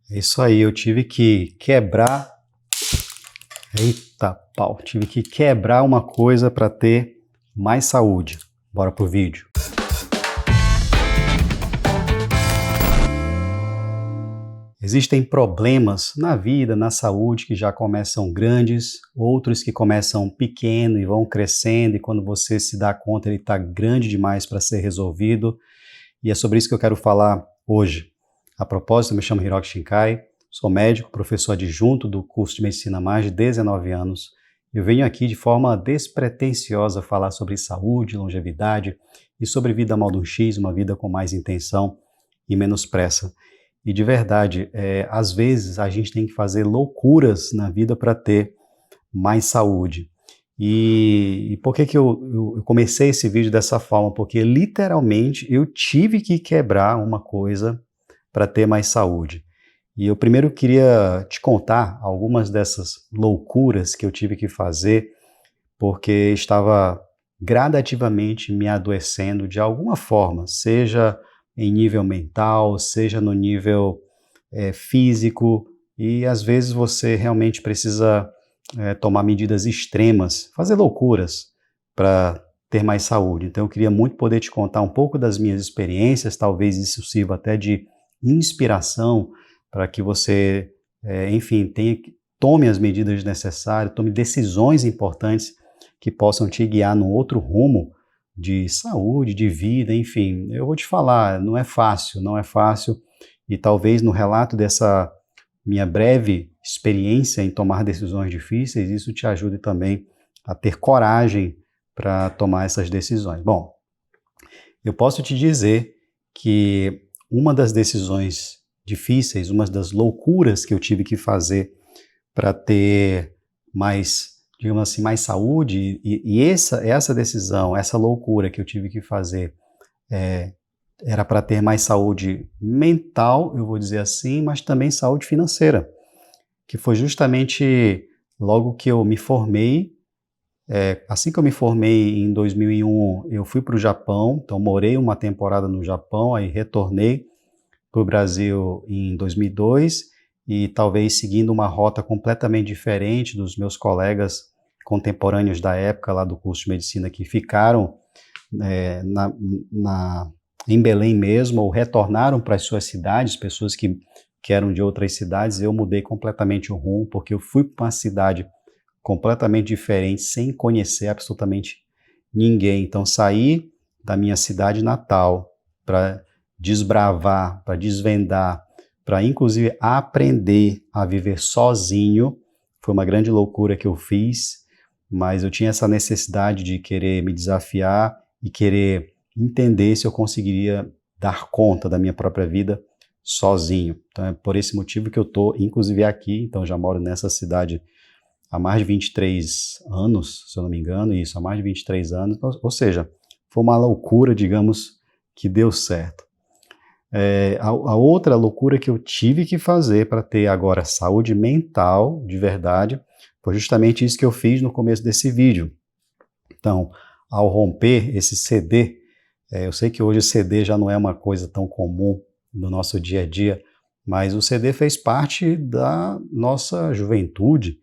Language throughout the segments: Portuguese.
É isso aí, eu tive que quebrar. Eita pau, tive que quebrar uma coisa para ter mais saúde. Bora pro vídeo. Existem problemas na vida, na saúde, que já começam grandes, outros que começam pequeno e vão crescendo, e quando você se dá conta, ele está grande demais para ser resolvido. E é sobre isso que eu quero falar hoje. A propósito, eu me chamo Hiroki Shinkai, sou médico, professor adjunto do curso de medicina há mais de 19 anos. Eu venho aqui de forma despretensiosa falar sobre saúde, longevidade e sobre vida modo X, uma vida com mais intenção e menos pressa. E de verdade, às vezes a gente tem que fazer loucuras na vida para ter mais saúde. E por que eu comecei esse vídeo dessa forma? Porque literalmente eu tive que quebrar uma coisa para ter mais saúde. E eu primeiro queria te contar algumas dessas loucuras que eu tive que fazer, porque estava gradativamente me adoecendo de alguma forma, seja em nível mental, seja no nível físico, e às vezes você realmente precisa tomar medidas extremas, fazer loucuras para ter mais saúde. Então eu queria muito poder te contar um pouco das minhas experiências, talvez isso sirva até de inspiração para que você, enfim, tome as medidas necessárias, tome decisões importantes que possam te guiar num outro rumo de saúde, de vida, enfim. Eu vou te falar, não é fácil, e talvez no relato dessa minha breve experiência em tomar decisões difíceis, isso te ajude também a ter coragem para tomar essas decisões. Bom, eu posso te dizer que uma das decisões difíceis, uma das loucuras que eu tive que fazer para ter mais, digamos assim, mais saúde, e essa decisão, essa loucura que eu tive que fazer era para ter mais saúde mental, eu vou dizer assim, mas também saúde financeira, que foi justamente logo que eu me formei. Assim que eu me formei em 2001, eu fui para o Japão, então morei uma temporada no Japão, aí retornei para o Brasil em 2002 e talvez seguindo uma rota completamente diferente dos meus colegas contemporâneos da época lá do curso de medicina que ficaram em Belém mesmo ou retornaram para as suas cidades, pessoas que eram de outras cidades. Eu mudei completamente o rumo porque eu fui para uma cidade completamente diferente, sem conhecer absolutamente ninguém. Então saí da minha cidade natal para desbravar, para desvendar, para inclusive aprender a viver sozinho. Foi uma grande loucura que eu fiz, mas eu tinha essa necessidade de querer me desafiar e querer entender se eu conseguiria dar conta da minha própria vida sozinho. Então é por esse motivo que eu estou inclusive aqui, então já moro nessa cidade há mais de 23 anos, se eu não me engano, há mais de 23 anos, ou seja, foi uma loucura, digamos, que deu certo. A outra loucura que eu tive que fazer para ter agora saúde mental, de verdade, foi justamente isso que eu fiz no começo desse vídeo. Então, ao romper esse CD, eu sei que hoje o CD já não é uma coisa tão comum no nosso dia a dia, mas o CD fez parte da nossa juventude.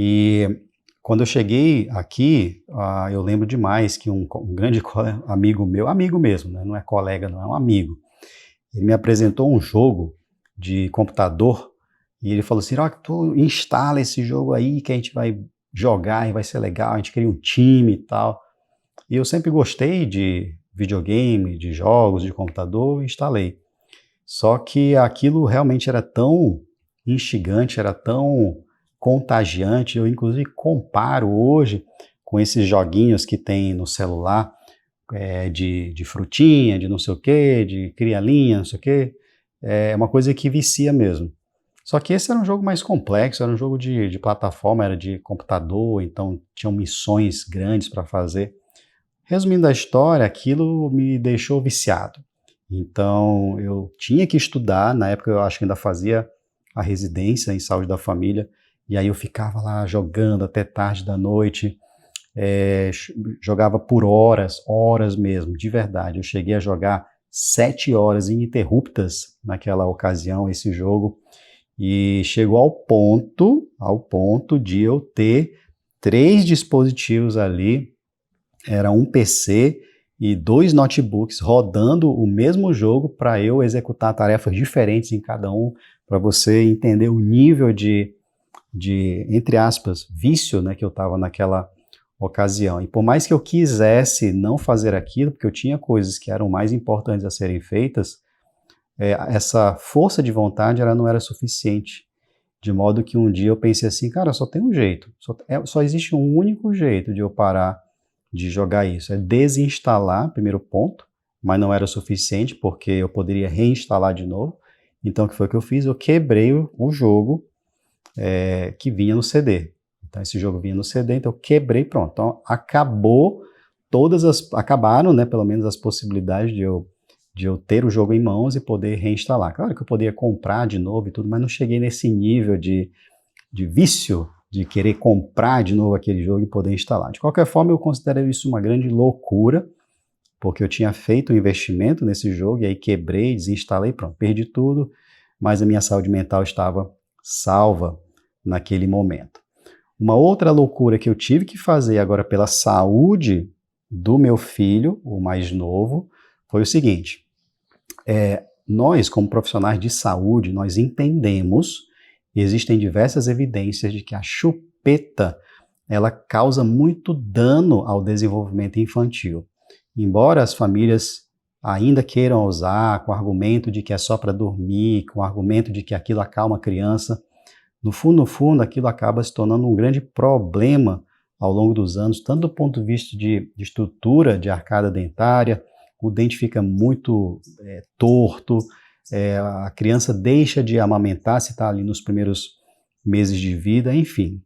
E quando eu cheguei aqui, eu lembro demais que um grande amigo meu, amigo mesmo, né? Não é colega, não é um amigo, ele me apresentou um jogo de computador e ele falou assim: tu instala esse jogo aí que a gente vai jogar e vai ser legal, a gente cria um time e tal. E eu sempre gostei de videogame, de jogos, de computador, instalei. Só que aquilo realmente era tão instigante, era tão contagiante, eu inclusive comparo hoje com esses joguinhos que tem no celular, de frutinha, de não sei o que, de crialinha, não sei o que, é uma coisa que vicia mesmo. Só que esse era um jogo mais complexo, era um jogo de plataforma, era de computador, então tinham missões grandes para fazer. Resumindo a história, aquilo me deixou viciado. Então eu tinha que estudar, na época eu acho que ainda fazia a residência em saúde da família, e aí eu ficava lá jogando até tarde da noite, jogava por horas mesmo, de verdade. Eu cheguei a jogar 7 horas ininterruptas naquela ocasião, esse jogo, e chegou ao ponto de eu ter 3 dispositivos ali, era um PC e 2 notebooks rodando o mesmo jogo para eu executar tarefas diferentes em cada um, para você entender o nível de entre aspas, vício, né, que eu estava naquela ocasião. E por mais que eu quisesse não fazer aquilo, porque eu tinha coisas que eram mais importantes a serem feitas, essa força de vontade ela não era suficiente. De modo que um dia eu pensei assim, cara, só tem um jeito, só existe um único jeito de eu parar de jogar isso, é desinstalar, primeiro ponto, mas não era o suficiente, porque eu poderia reinstalar de novo. Então o que foi que eu fiz? Eu quebrei o jogo que vinha no CD. Então esse jogo vinha no CD, então eu quebrei, pronto. Então acabaram, né, pelo menos as possibilidades de eu ter o jogo em mãos e poder reinstalar. Claro que eu poderia comprar de novo e tudo, mas não cheguei nesse nível de vício, de querer comprar de novo aquele jogo e poder instalar. De qualquer forma, eu considero isso uma grande loucura, porque eu tinha feito um investimento nesse jogo e aí quebrei, desinstalei, pronto, perdi tudo, mas a minha saúde mental estava salva naquele momento. Uma outra loucura que eu tive que fazer agora pela saúde do meu filho, o mais novo, foi o seguinte, nós como profissionais de saúde, nós entendemos, existem diversas evidências de que a chupeta, ela causa muito dano ao desenvolvimento infantil. Embora as famílias ainda queiram usar com o argumento de que é só para dormir, com o argumento de que aquilo acalma a criança, no fundo, aquilo acaba se tornando um grande problema ao longo dos anos, tanto do ponto de vista de estrutura de arcada dentária, o dente fica muito torto, a criança deixa de amamentar se está ali nos primeiros meses de vida, enfim.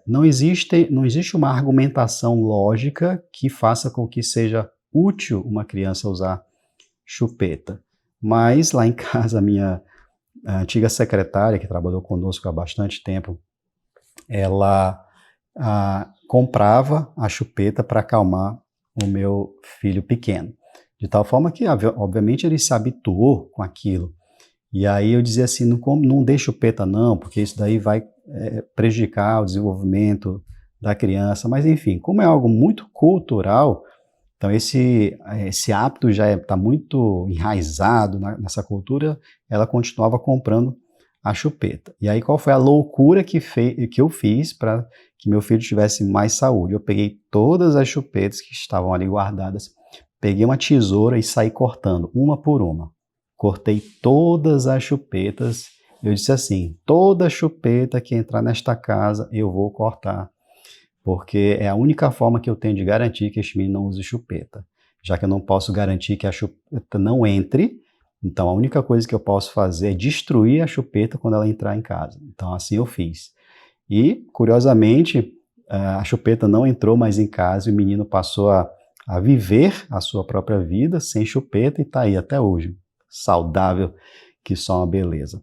Não existe uma argumentação lógica que faça com que seja útil uma criança usar chupeta. Mas lá em casa, a antiga secretária, que trabalhou conosco há bastante tempo, ela comprava a chupeta para acalmar o meu filho pequeno. De tal forma que, obviamente, ele se habituou com aquilo. E aí eu dizia assim, não dê chupeta não, porque isso daí vai prejudicar o desenvolvimento da criança. Mas enfim, como é algo muito cultural, então esse hábito já está muito enraizado nessa cultura, ela continuava comprando a chupeta. E aí qual foi a loucura que eu fiz para que meu filho tivesse mais saúde? Eu peguei todas as chupetas que estavam ali guardadas, peguei uma tesoura e saí cortando, uma por uma. Cortei todas as chupetas. Eu disse assim, toda chupeta que entrar nesta casa eu vou cortar, porque é a única forma que eu tenho de garantir que este menino não use chupeta. Já que eu não posso garantir que a chupeta não entre, então a única coisa que eu posso fazer é destruir a chupeta quando ela entrar em casa. Então assim eu fiz. E, curiosamente, a chupeta não entrou mais em casa e o menino passou a viver a sua própria vida sem chupeta e está aí até hoje, saudável, que só uma beleza.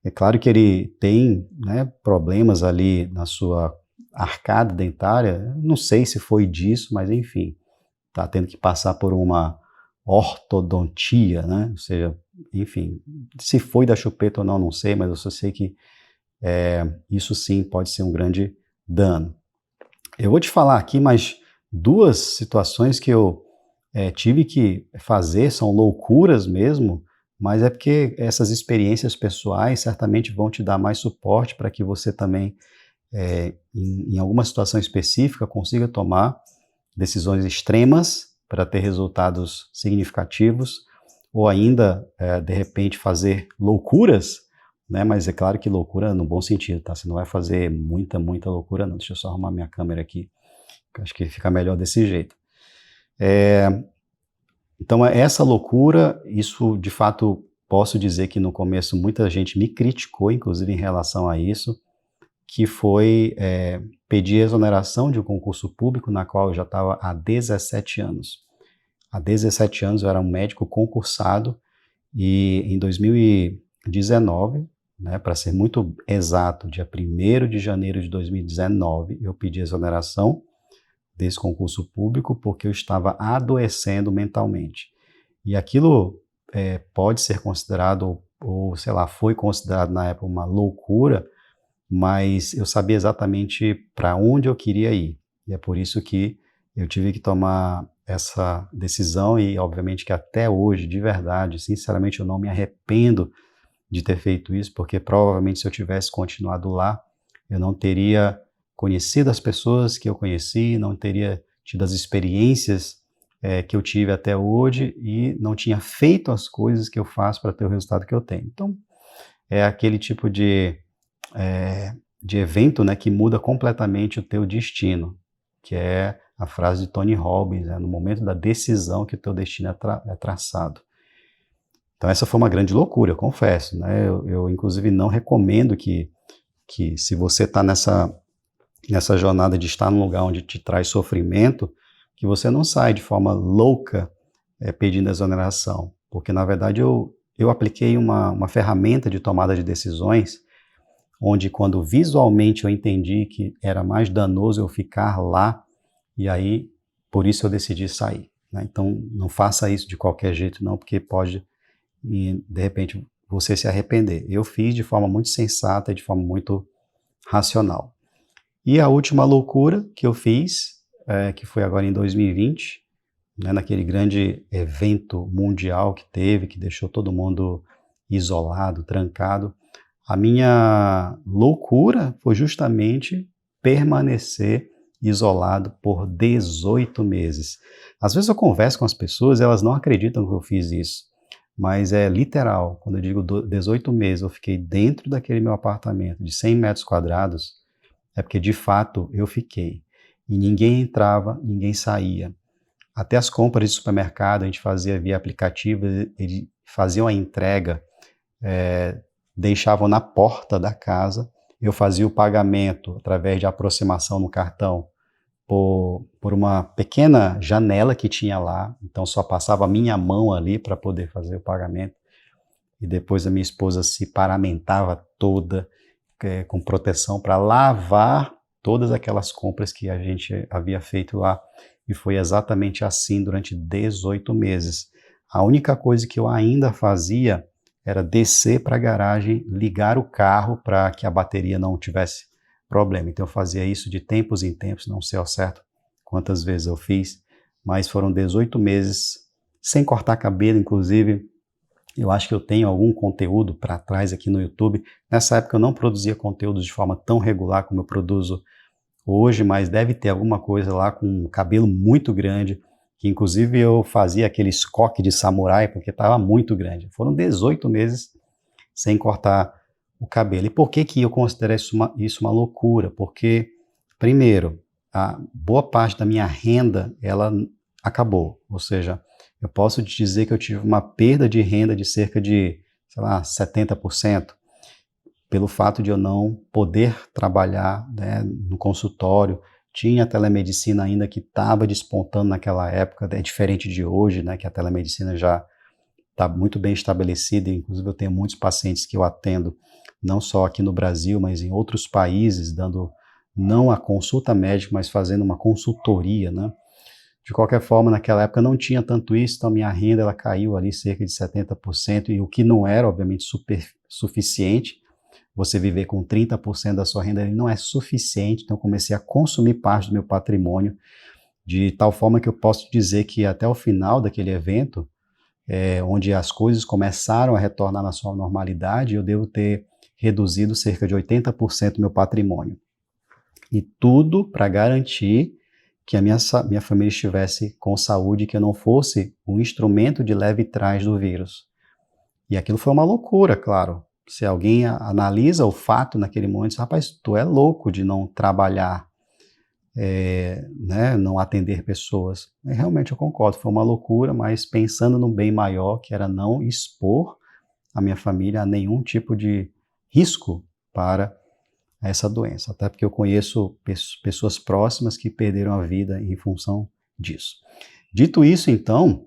É claro que ele tem, né, problemas ali na sua arcada dentária, não sei se foi disso, mas enfim, está tendo que passar por uma ortodontia, né? Ou seja, enfim, se foi da chupeta ou não, não sei, mas eu só sei que isso sim pode ser um grande dano. Eu vou te falar aqui mais 2 situações que eu tive que fazer, são loucuras mesmo, mas é porque essas experiências pessoais certamente vão te dar mais suporte para que você também, em alguma situação específica, consiga tomar decisões extremas para ter resultados significativos, ou ainda, de repente, fazer loucuras, né? Mas é claro que loucura no bom sentido, tá? Você não vai fazer muita loucura, não. Deixa eu só arrumar minha câmera aqui, que eu acho que fica melhor desse jeito. Então, essa loucura, isso de fato posso dizer que no começo muita gente me criticou, inclusive em relação a isso, que foi pedir exoneração de um concurso público na qual eu já estava há 17 anos. Há 17 anos eu era um médico concursado e em 2019, né, para ser muito exato, dia 1º de janeiro de 2019, eu pedi exoneração desse concurso público porque eu estava adoecendo mentalmente. E aquilo pode ser considerado, ou sei lá, foi considerado na época uma loucura, mas eu sabia exatamente para onde eu queria ir. E é por isso que eu tive que tomar essa decisão e, obviamente, que até hoje, de verdade, sinceramente, eu não me arrependo de ter feito isso, porque provavelmente se eu tivesse continuado lá, eu não teria conhecido as pessoas que eu conheci, não teria tido as experiências que eu tive até hoje e não tinha feito as coisas que eu faço para ter o resultado que eu tenho. Então, é aquele tipo de evento, né, que muda completamente o teu destino, que é a frase de Tony Robbins, né, no momento da decisão que o teu destino é traçado. Então essa foi uma grande loucura, eu confesso, né? Eu inclusive não recomendo que se você está nessa jornada de estar num lugar onde te traz sofrimento, que você não saia de forma louca pedindo exoneração, porque na verdade eu apliquei uma ferramenta de tomada de decisões, onde quando visualmente eu entendi que era mais danoso eu ficar lá, e aí por isso eu decidi sair, né? Então não faça isso de qualquer jeito não, porque pode e de repente você se arrepender. Eu fiz de forma muito sensata, de forma muito racional. E a última loucura que eu fiz, que foi agora em 2020, né, naquele grande evento mundial que teve, que deixou todo mundo isolado, trancado, a minha loucura foi justamente permanecer isolado por 18 meses. Às vezes eu converso com as pessoas e elas não acreditam que eu fiz isso, mas é literal. Quando eu digo 18 meses, eu fiquei dentro daquele meu apartamento de 100 metros quadrados, é porque de fato eu fiquei. E ninguém entrava, ninguém saía. Até as compras de supermercado a gente fazia via aplicativo, eles faziam a entrega, deixavam na porta da casa, eu fazia o pagamento através de aproximação no cartão por uma pequena janela que tinha lá, então só passava a minha mão ali para poder fazer o pagamento, e depois a minha esposa se paramentava toda com proteção para lavar todas aquelas compras que a gente havia feito lá, e foi exatamente assim durante 18 meses. A única coisa que eu ainda fazia era descer para a garagem, ligar o carro para que a bateria não tivesse problema. Então eu fazia isso de tempos em tempos, não sei ao certo quantas vezes eu fiz, mas foram 18 meses sem cortar cabelo, inclusive. Eu acho que eu tenho algum conteúdo para trás aqui no YouTube. Nessa época eu não produzia conteúdo de forma tão regular como eu produzo hoje, mas deve ter alguma coisa lá com um cabelo muito grande, que inclusive eu fazia aquele escoque de samurai porque estava muito grande. Foram 18 meses sem cortar o cabelo. E por que que eu considero isso uma loucura? Porque, primeiro, a boa parte da minha renda, ela acabou. Ou seja, eu posso te dizer que eu tive uma perda de renda de cerca de, sei lá, 70%, pelo fato de eu não poder trabalhar, né, no consultório. Tinha a telemedicina ainda que estava despontando naquela época, é diferente de hoje, né, que a telemedicina já está muito bem estabelecida, inclusive eu tenho muitos pacientes que eu atendo, não só aqui no Brasil, mas em outros países, dando não a consulta médica, mas fazendo uma consultoria, né? De qualquer forma, naquela época não tinha tanto isso, então minha renda ela caiu ali cerca de 70%, e o que não era, obviamente, super suficiente. Você viver com 30% da sua renda não é suficiente, então comecei a consumir parte do meu patrimônio, de tal forma que eu posso dizer que até o final daquele evento, onde as coisas começaram a retornar na sua normalidade, eu devo ter reduzido cerca de 80% do meu patrimônio. E tudo para garantir que a minha família estivesse com saúde, que eu não fosse um instrumento de leve trás do vírus. E aquilo foi uma loucura, claro. Se alguém analisa o fato naquele momento, diz, rapaz, tu é louco de não trabalhar, né, não atender pessoas. E realmente eu concordo, foi uma loucura, mas pensando no bem maior, que era não expor a minha família a nenhum tipo de risco para essa doença, até porque eu conheço pessoas próximas que perderam a vida em função disso. Dito isso, então,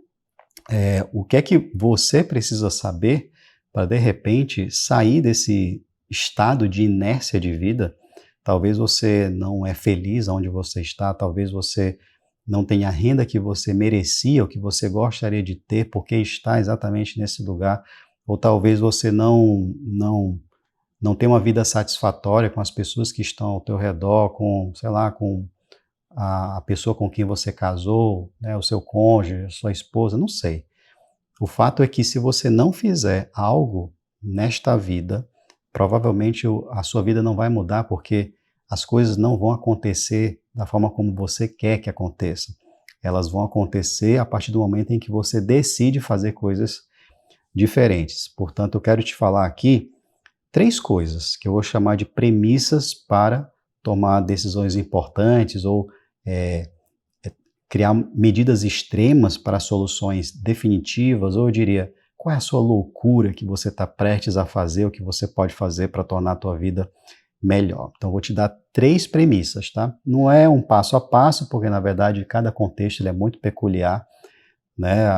o que é que você precisa saber para, de repente, sair desse estado de inércia de vida? Talvez você não é feliz onde você está, talvez você não tenha a renda que você merecia ou que você gostaria de ter, porque está exatamente nesse lugar ou talvez você não tem uma vida satisfatória com as pessoas que estão ao teu redor, com, sei lá, com a pessoa com quem você casou, né, o seu cônjuge, a sua esposa, não sei. O fato é que se você não fizer algo nesta vida, provavelmente a sua vida não vai mudar, porque as coisas não vão acontecer da forma como você quer que aconteça. Elas vão acontecer a partir do momento em que você decide fazer coisas diferentes. Portanto, eu quero te falar aqui 3 coisas que eu vou chamar de premissas para tomar decisões importantes ou é, criar medidas extremas para soluções definitivas, ou eu diria, qual é a sua loucura que você está prestes a fazer, o que você pode fazer para tornar a tua vida melhor. Então, eu vou te dar 3 premissas, tá? Não é um passo a passo, porque, na verdade, cada contexto ele é muito peculiar, né?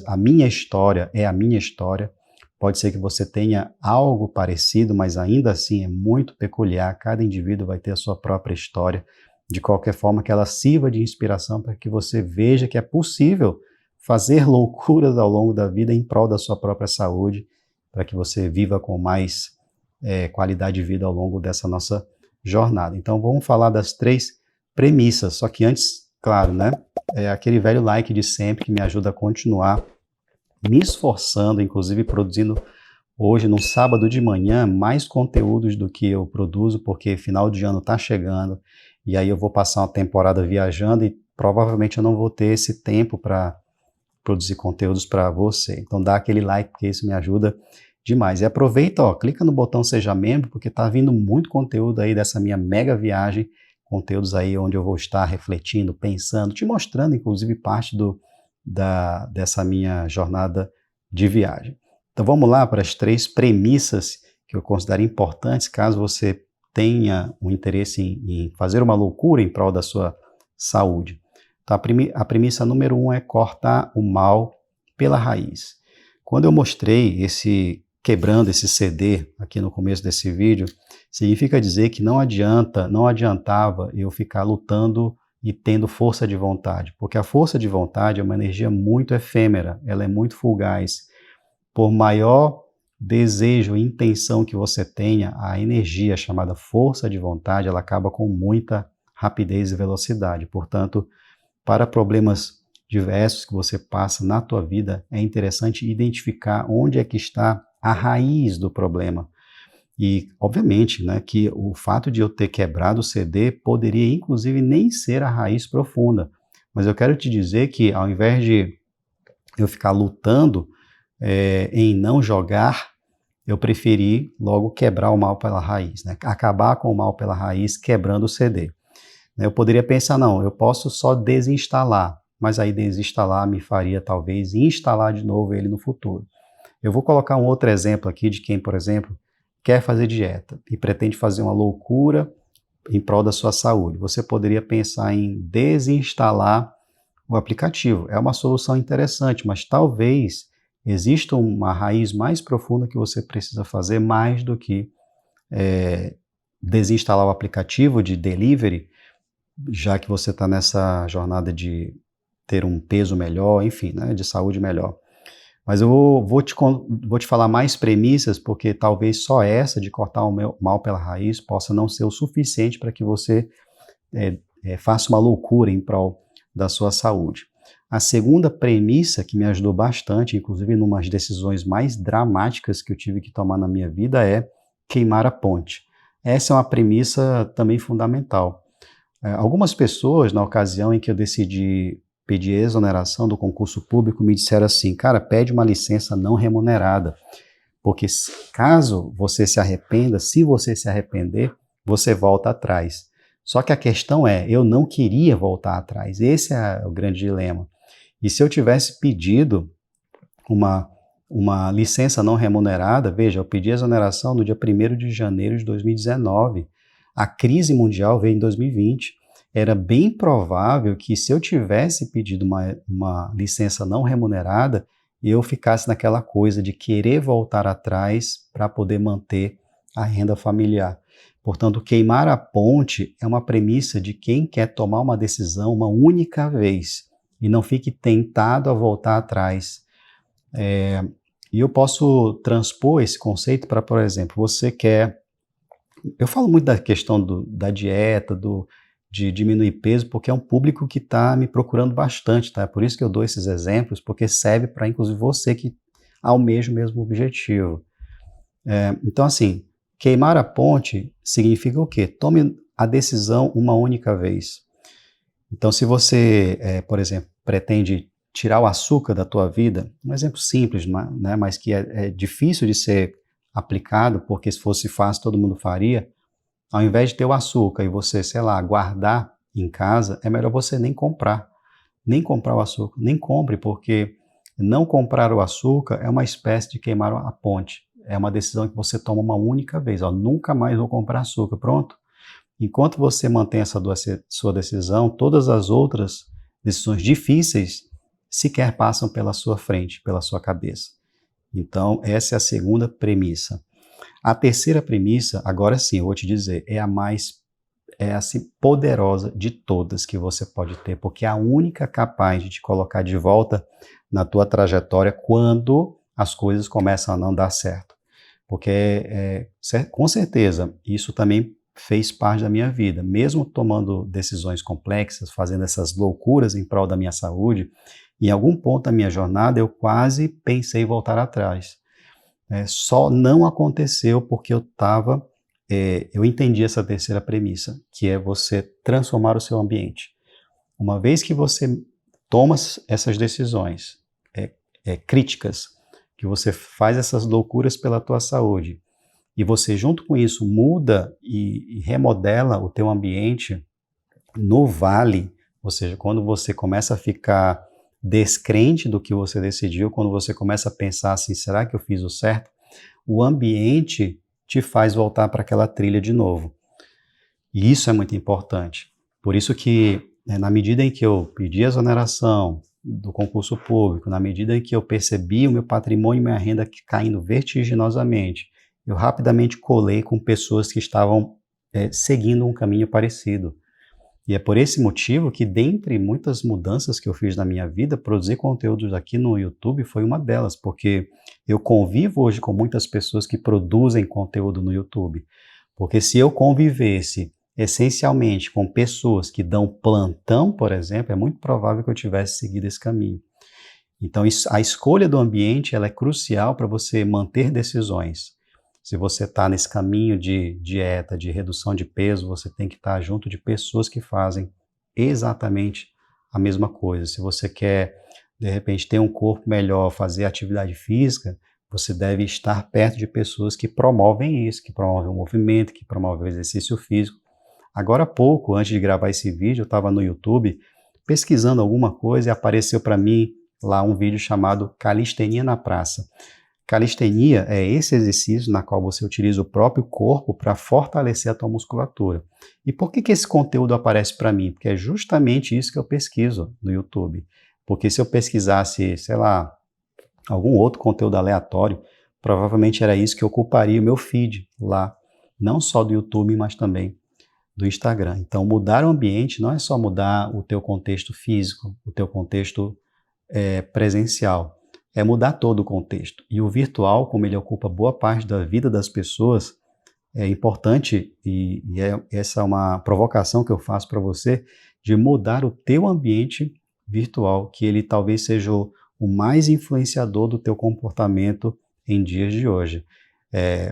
A minha história é a minha história. Pode ser que você tenha algo parecido, mas ainda assim é muito peculiar. Cada indivíduo vai ter a sua própria história. De qualquer forma, que ela sirva de inspiração para que você veja que é possível fazer loucuras ao longo da vida em prol da sua própria saúde, para que você viva com mais qualidade de vida ao longo dessa nossa jornada. Então, vamos falar das 3 premissas, só que antes, claro, né, aquele velho like de sempre que me ajuda a continuar me esforçando, inclusive produzindo hoje, no sábado de manhã, mais conteúdos do que eu produzo, porque final de ano está chegando, e aí eu vou passar uma temporada viajando e provavelmente eu não vou ter esse tempo para produzir conteúdos para você. Então dá aquele like, porque isso me ajuda demais. E aproveita, ó, clica no botão Seja Membro, porque está vindo muito conteúdo aí dessa minha mega viagem, conteúdos aí onde eu vou estar refletindo, pensando, te mostrando, inclusive, parte dessa minha jornada de viagem. Então vamos lá para as 3 premissas que eu considero importantes, caso você tenha um interesse em fazer uma loucura em prol da sua saúde. Então a premissa número 1 é cortar o mal pela raiz. Quando eu mostrei quebrando esse CD aqui no começo desse vídeo, significa dizer que não adiantava eu ficar lutando e tendo força de vontade, porque a força de vontade é uma energia muito efêmera, ela é muito fugaz. Por maior desejo e intenção que você tenha, a energia chamada força de vontade, ela acaba com muita rapidez e velocidade. Portanto, para problemas diversos que você passa na tua vida, é interessante identificar onde é que está a raiz do problema. E, obviamente, né, que o fato de eu ter quebrado o CD poderia, inclusive, nem ser a raiz profunda. Mas eu quero te dizer que, ao invés de eu ficar lutando em não jogar, eu preferi logo quebrar o mal pela raiz, né? Acabar com o mal pela raiz, quebrando o CD. Eu poderia pensar, não, eu posso só desinstalar, mas aí desinstalar me faria, talvez, instalar de novo ele no futuro. Eu vou colocar um outro exemplo aqui de quem, por exemplo, quer fazer dieta e pretende fazer uma loucura em prol da sua saúde. Você poderia pensar em desinstalar o aplicativo. É uma solução interessante, mas talvez exista uma raiz mais profunda que você precisa fazer mais do que desinstalar o aplicativo de delivery, já que você está nessa jornada de ter um peso melhor, enfim, né, de saúde melhor. Mas eu vou te falar mais premissas, porque talvez só essa de cortar o mal pela raiz possa não ser o suficiente para que você faça uma loucura em prol da sua saúde. A segunda premissa, que me ajudou bastante, inclusive em umas decisões mais dramáticas que eu tive que tomar na minha vida, é queimar a ponte. Essa é uma premissa também fundamental. Algumas pessoas, na ocasião em que eu decidi pedir exoneração do concurso público, me disseram assim, cara, pede uma licença não remunerada, porque caso você se arrependa, se você se arrepender, você volta atrás. Só que a questão é, eu não queria voltar atrás, esse é o grande dilema. E se eu tivesse pedido uma licença não remunerada, veja, eu pedi exoneração no dia 1º de janeiro de 2019, a crise mundial veio em 2020, era bem provável que se eu tivesse pedido uma licença não remunerada, eu ficasse naquela coisa de querer voltar atrás para poder manter a renda familiar. Portanto, queimar a ponte é uma premissa de quem quer tomar uma decisão uma única vez e não fique tentado a voltar atrás. E eu posso transpor esse conceito para, por exemplo, você quer. Eu falo muito da questão da dieta, de diminuir peso, porque é um público que está me procurando bastante, tá? É por isso que eu dou esses exemplos, porque serve para, inclusive, você que almeja o mesmo objetivo. Então, assim, queimar a ponte significa o quê? Tome a decisão uma única vez. Então, se você, por exemplo, pretende tirar o açúcar da tua vida, um exemplo simples, né, mas que é difícil de ser aplicado, porque se fosse fácil todo mundo faria, ao invés de ter o açúcar e você, sei lá, guardar em casa, é melhor você nem comprar o açúcar, nem compre, porque não comprar o açúcar é uma espécie de queimar a ponte. É uma decisão que você toma uma única vez, ó, nunca mais vou comprar açúcar, pronto. Enquanto você mantém essa sua decisão, todas as outras decisões difíceis sequer passam pela sua frente, pela sua cabeça. Então, essa é a segunda premissa. A terceira premissa, agora sim, eu vou te dizer, é a mais assim, poderosa de todas que você pode ter, porque é a única capaz de te colocar de volta na tua trajetória quando as coisas começam a não dar certo. Porque, com certeza, isso também fez parte da minha vida. Mesmo tomando decisões complexas, fazendo essas loucuras em prol da minha saúde, em algum ponto da minha jornada eu quase pensei em voltar atrás. Só não aconteceu porque eu entendi essa terceira premissa, que é você transformar o seu ambiente. Uma vez que você toma essas decisões críticas, que você faz essas loucuras pela tua saúde, e você junto com isso muda e remodela o teu ambiente no vale, ou seja, quando você começa a ficar descrente do que você decidiu, quando você começa a pensar assim, será que eu fiz o certo? O ambiente te faz voltar para aquela trilha de novo. E isso é muito importante. Por isso que, na medida em que eu pedi a exoneração do concurso público, na medida em que eu percebi o meu patrimônio e minha renda caindo vertiginosamente, eu rapidamente colei com pessoas que estavam seguindo um caminho parecido. E é por esse motivo que, dentre muitas mudanças que eu fiz na minha vida, produzir conteúdos aqui no YouTube foi uma delas, porque eu convivo hoje com muitas pessoas que produzem conteúdo no YouTube. Porque se eu convivesse essencialmente com pessoas que dão plantão, por exemplo, é muito provável que eu tivesse seguido esse caminho. Então, a escolha do ambiente ela é crucial para você manter decisões. Se você está nesse caminho de dieta, de redução de peso, você tem que estar junto de pessoas que fazem exatamente a mesma coisa. Se você quer, de repente, ter um corpo melhor, fazer atividade física, você deve estar perto de pessoas que promovem isso, que promovem o movimento, que promovem o exercício físico. Agora há pouco, antes de gravar esse vídeo, eu estava no YouTube pesquisando alguma coisa e apareceu para mim lá um vídeo chamado Calistenia na Praça. Calistenia é esse exercício na qual você utiliza o próprio corpo para fortalecer a tua musculatura. E por que esse conteúdo aparece para mim? Porque é justamente isso que eu pesquiso no YouTube. Porque se eu pesquisasse, sei lá, algum outro conteúdo aleatório, provavelmente era isso que ocuparia o meu feed lá. Não só do YouTube, mas também do Instagram. Então, mudar o ambiente não é só mudar o teu contexto físico, o teu contexto presencial. É mudar todo o contexto. E o virtual, como ele ocupa boa parte da vida das pessoas, é importante, essa é uma provocação que eu faço para você, de mudar o teu ambiente virtual, que ele talvez seja o mais influenciador do teu comportamento em dias de hoje.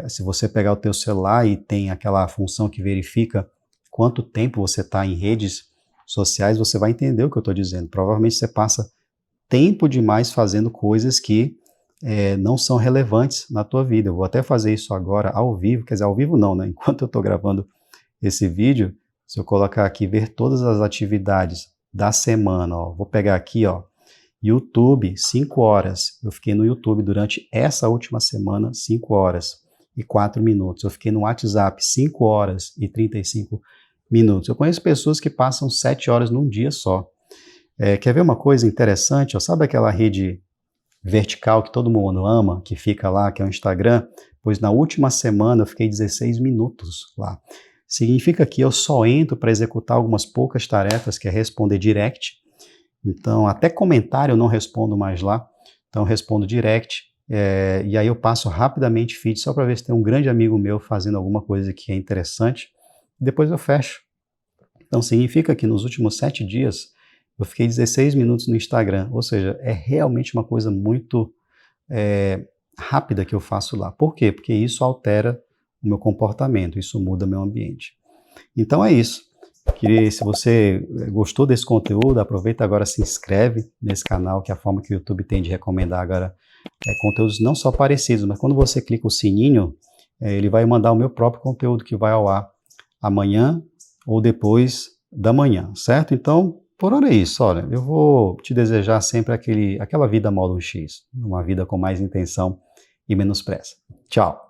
Se você pegar o teu celular e tem aquela função que verifica quanto tempo você está em redes sociais, você vai entender o que eu estou dizendo. Provavelmente você passa tempo demais fazendo coisas que não são relevantes na tua vida. Eu vou até fazer isso agora ao vivo, quer dizer, ao vivo não, né? Enquanto eu estou gravando esse vídeo, se eu colocar aqui, ver todas as atividades da semana, ó, vou pegar aqui, ó, YouTube, 5 horas. Eu fiquei no YouTube durante essa última semana, 5 horas e 4 minutos. Eu fiquei no WhatsApp, 5 horas e 35 minutos. Eu conheço pessoas que passam 7 horas num dia só. Quer ver uma coisa interessante? Ó, sabe aquela rede vertical que todo mundo ama, que fica lá, que é o Instagram? Pois na última semana eu fiquei 16 minutos lá. Significa que eu só entro para executar algumas poucas tarefas, que é responder direct. Então, até comentário eu não respondo mais lá. Então, eu respondo direct e aí eu passo rapidamente feed só para ver se tem um grande amigo meu fazendo alguma coisa que é interessante, depois eu fecho. Então significa que nos últimos 7 dias eu fiquei 16 minutos no Instagram, ou seja, é realmente uma coisa muito rápida que eu faço lá. Por quê? Porque isso altera o meu comportamento, isso muda meu ambiente. Então é isso. Se você gostou desse conteúdo, aproveita agora, se inscreve nesse canal, que é a forma que o YouTube tem de recomendar agora conteúdos não só parecidos, mas quando você clica o sininho, ele vai mandar o meu próprio conteúdo que vai ao ar amanhã ou depois da manhã, certo? Então, por hora é isso. Olha, eu vou te desejar sempre aquela vida modo X, uma vida com mais intenção e menos pressa. Tchau!